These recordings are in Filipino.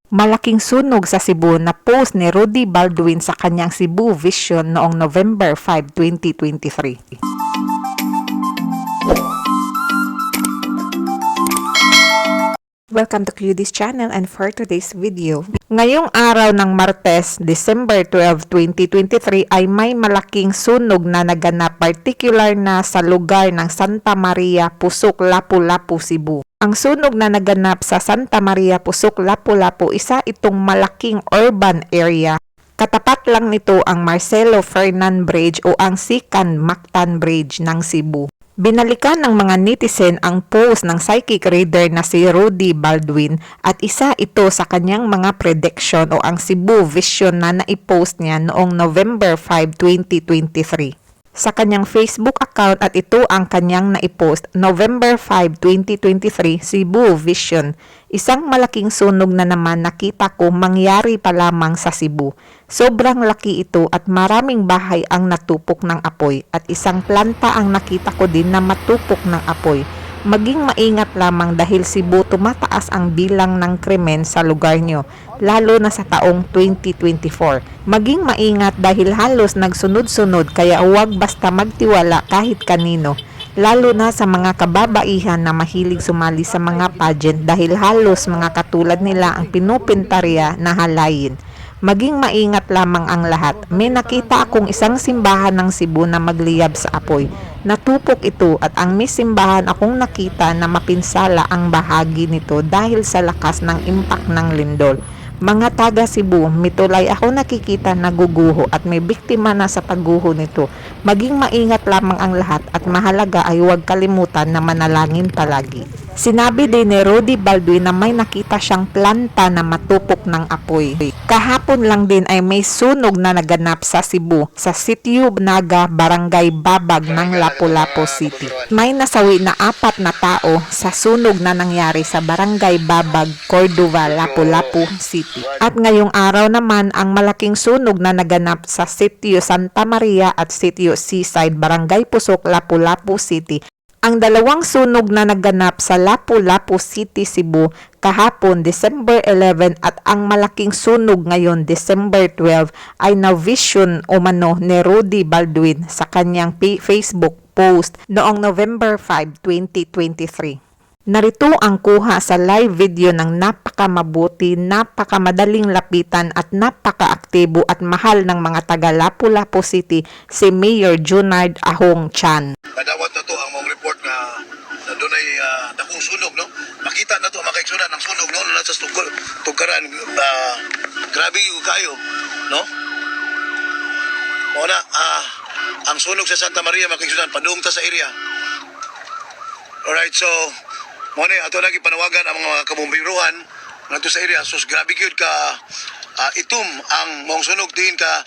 Malaking sunog sa Cebu na post ni Rudy Baldwin sa kanyang Cebu Vision noong November 5, 2023. Welcome to QD's channel, and for today's video, ngayong araw ng Martes, December 12, 2023 ay may malaking sunog na naganap, particular na sa lugar ng Santa Maria, Pusok, Lapu-Lapu, Cebu. Ang sunog na naganap sa Santa Maria, Pusok, Lapu-Lapu, isa itong malaking urban area. Katapat lang nito ang Marcelo Fernan Bridge o ang Sikan Mactan Bridge ng Cebu. Binalikan ng mga netizen ang post ng psychic reader na si Rudy Baldwin at isa ito sa kanyang mga prediction o ang Cebu Vision na naipost niya noong November 5, 2023 sa kanyang Facebook account, at ito ang kanyang naipost November 5, 2023, Cebu Vision. Isang malaking sunog na naman nakita ko mangyari pa lamang sa Cebu. Sobrang laki ito at maraming bahay ang natupok ng apoy at isang planta ang nakita ko din na matupok ng apoy. Maging maingat lamang dahil Cebu tumataas ang bilang ng krimen sa lugar nyo, lalo na sa taong 2024. Maging maingat dahil halos nagsunod-sunod, kaya huwag basta magtiwala kahit kanino, lalo na sa mga kababaihan na mahilig sumali sa mga pageant dahil halos mga katulad nila ang pinupintarya na halayin. Maging maingat lamang ang lahat. May nakita akong isang simbahan ng Cebu na magliyab sa apoy. Natupok ito at ang may simbahan akong nakita na mapinsala ang bahagi nito dahil sa lakas ng impact ng lindol. Mga taga Cebu, mitulay ako nakikita na guguho at may biktima na sa pagguho nito. Maging maingat lamang ang lahat at mahalaga ay huwag kalimutan na manalangin palagi. Sinabi din ni Rudy Baldwin na may nakita siyang planta na matupok ng apoy. Kahapon lang din ay may sunog na naganap sa Cebu, sa Sitio Naga, Barangay Babag ng Lapu-Lapu City. May nasawi na 4 na tao sa sunog na nangyari sa Barangay Babag, Cordova, Lapu-Lapu City. At ngayong araw naman ang malaking sunog na naganap sa Sitio Santa Maria at Sitio Seaside, Barangay Pusok, Lapu-Lapu City. Ang dalawang sunog na naganap sa Lapu-Lapu City, Cebu kahapon December 11 at ang malaking sunog ngayon December 12 ay na-vision umano ni Rudy Baldwin sa kanyang Facebook post noong November 5, 2023. Narito ang kuha sa live video ng napakamabuti, napakamadaling lapitan at napakaaktibo at mahal ng mga taga Lapu-Lapu City, si Mayor Junard Ahong Chan. Kadawat na to ang mong report na doon ay dakong sunog, no? Makita na to, makaiksunan ng sunog, no? Nasa tugkaran, grabe yung kayo, no? Muna, ang sunog sa Santa Maria, makaiksunan, padung ta sa area. Alright, so, muna, ato lagi panawagan ang mga kabumbiruhan nato sa area. So, grabe yun ka itum ang mong sunog, diin ka,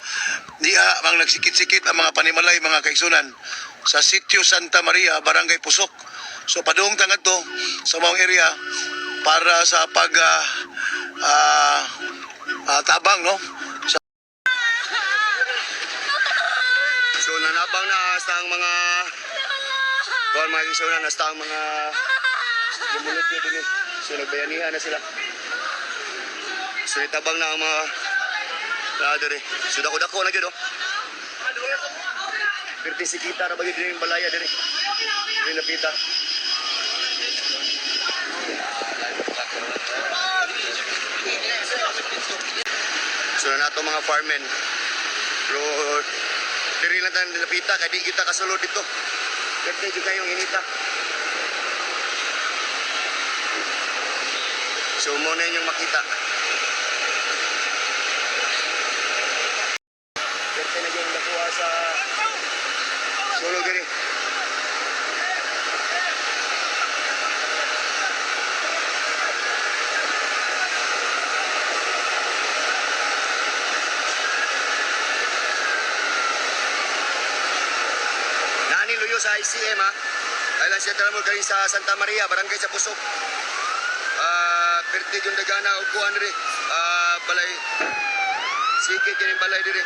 diha, ang nagsikit-sikit ang mga panimalay, mga kaigsunan sa Sitio Santa Maria, Barangay Pusok. So padung tangad to sa mong area para sa pag tabang, no? So nanabang na hasta ang mga kuan mga isunan, hasta ang mga lumulot nyo din. So nagbayanihan na sila. So itabang na ang mga dere. So dako-dako na gyud, oh. Perti si kita na bagi din yung balaya dire. Hindi napita. So na nato mga farmen. Pero diri lang tayo napita kaya di kita kasulod dito. Perti juga kayong inita. So muna yung makita. Perti na yung nakuha sa sunog diri. Nani luyo sa ICM, ha? Kailan siya tala mo galing sa Santa Maria, barangay sa Pusok. Perti yung dagana o kuhan diri. Balay. Sige, kining balay diri.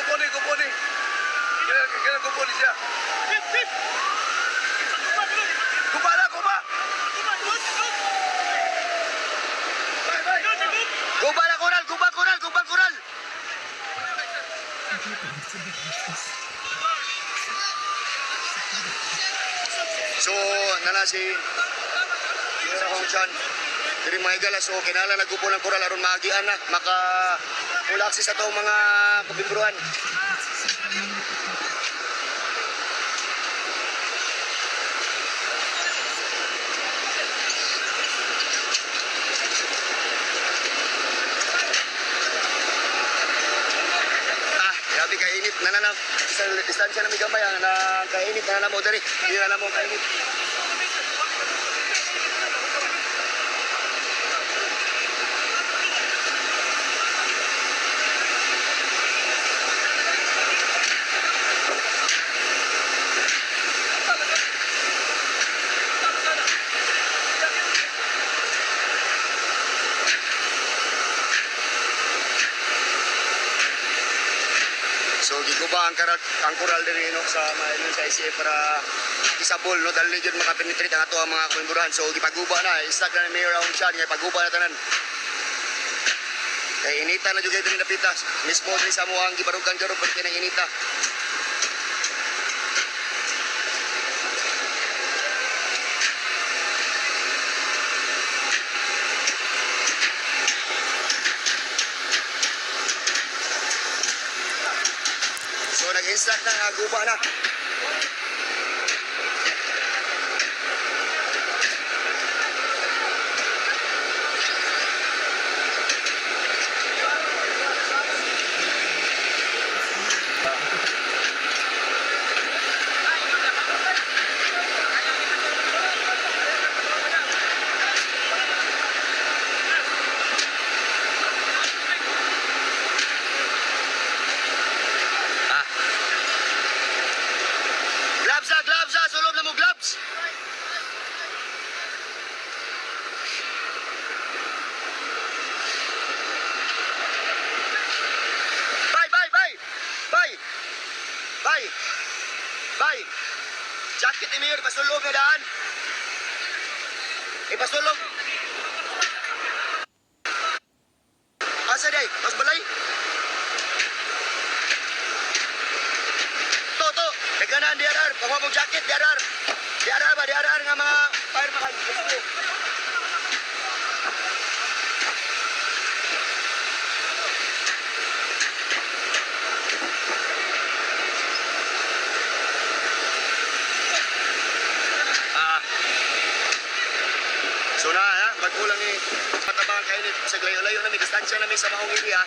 Kuponi. Kailan kuponi siya? Kuba na, kuba! Kuba na, kural! Kural! So, nana si Hong Chan. Diri mga igala, so kinala nagkupo ng koral aron maagian na maka mula akses sa itong mga kabimbruhan. Grabe kainit na sa distansya na may gamay na kainit na mo dari. Hindi na mo kainit. So giguba ang koral diri no sa mailon sa ICF para isabol no dali gyud makapenetrate ang ato ang mga kumburahan. So gipaguba na isag na ni Mayor Aung Chan kay paguba na tanan. Kay inita na jud kay diri napita. Mismo diri sa mo ang gibarugan karon pati na inita. So nag-instruct na guba na. Gloves ha! Sulog na mo gloves! Bye! Jacket ni Mayor, pasulog na daan! Ipasulog! Asa day? Mas balay? To! Nagkanaan diarar! Pagmamong jacket diarar! Diarar nga mga fireman! So na ha, magkulang ni matabang kainit sa layo-layo na may distansya na may sa maong area.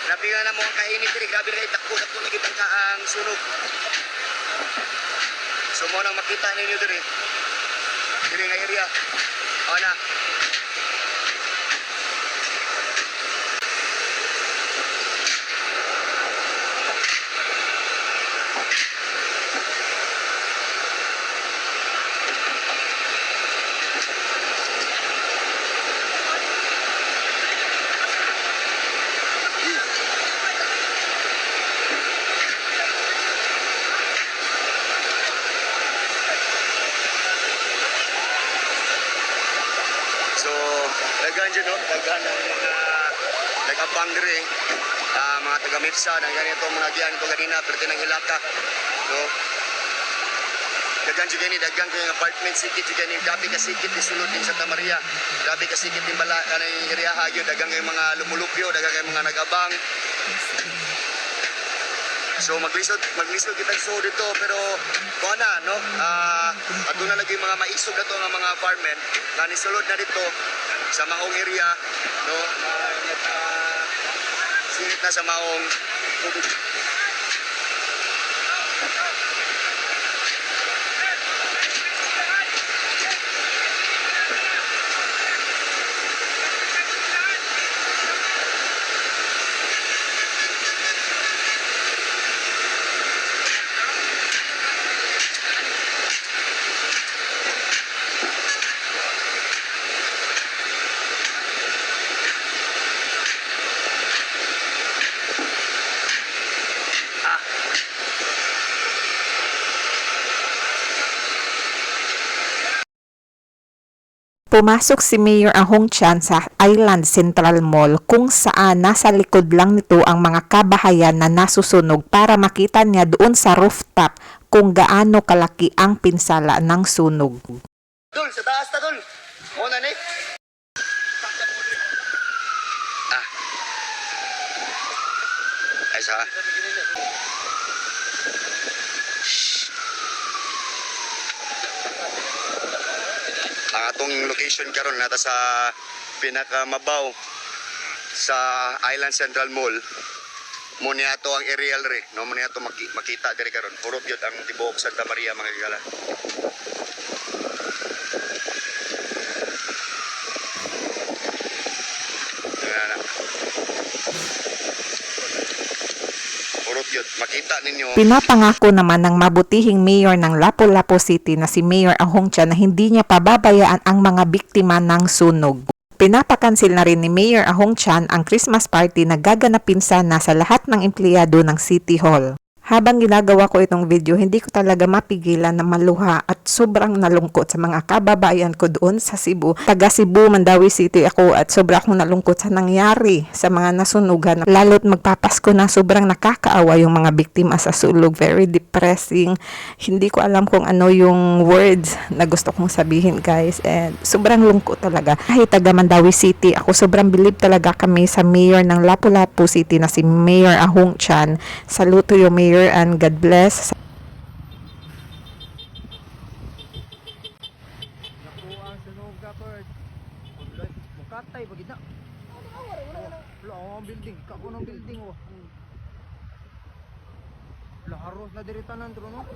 Napinga na mo ang kainit diri, grabe na kayo takbo lagi ang sunog. So mo nang makita ninyo diri. Diri nga area. O na. Daghan dyan, no? Daghan ng mga nag-abang diri, mga taga-Mipsa, na ganito mga giyan ito ganina, pero tinang hilaka, no? Daghan dyan gani, daghan ko yung apartment, sikit dyan gani, grabe ka sikit, isulod din Santa Maria, grabe ka sikit din bala, kanang iriyaha yun, daghan yung mga lumulupyo, daghan yung mga nag-abang. So maglisod kita so dito, pero kung na, no? Ato na lagi mga maisog na to ng mga apartment, na nisulod na dito, sa maong area, no, sinit na sa maong tubig. Pumasok si Mayor Ahong Chan sa Island Central Mall kung saan nasa likod lang nito ang mga kabahayan na nasusunog para makita niya doon sa rooftop kung gaano kalaki ang pinsala ng sunog. Dul, sa taas ta, Dul. Muna ni. Ay, sa. Ang atong location karon nata sa pinakamabaw sa Island Central Mall. Mo niya to ang aerial re, no mo niya to makita diri karon. Puro gyud ang tibuok Santa Maria mga kagala. Ayan. Puro gyud makita ninyo. Pinapangako naman ng mabutihing mayor ng Lapu-Lapu City na si Mayor Ahong Chan na hindi niya pababayaan ang mga biktima ng sunog. Pinapakansil na rin ni Mayor Ahong Chan ang Christmas party na gaganapin sana sa lahat ng empleyado ng City Hall. Habang ginagawa ko itong video, hindi ko talaga mapigilan na maluha at sobrang nalungkot sa mga kababayan ko doon sa Cebu. Taga Cebu, Mandawi City ako at sobrang akong nalungkot sa nangyari sa mga nasunugan. Lalo't magpapasko na sobrang nakakaawa yung mga biktima sa sulog. Very depressing. Hindi ko alam kung ano yung words na gusto kong sabihin, guys. And sobrang lungkot talaga. Kahit taga Mandawi City, ako sobrang bilib talaga kami sa mayor ng Lapu-Lapu City na si Mayor Ahong Chan. Saluto yung mayor and God bless. Nakuha sunog ka bird. Mukatay bagid na. Wala ang building, kako ng building oh. Laharos na diri tanan tro no.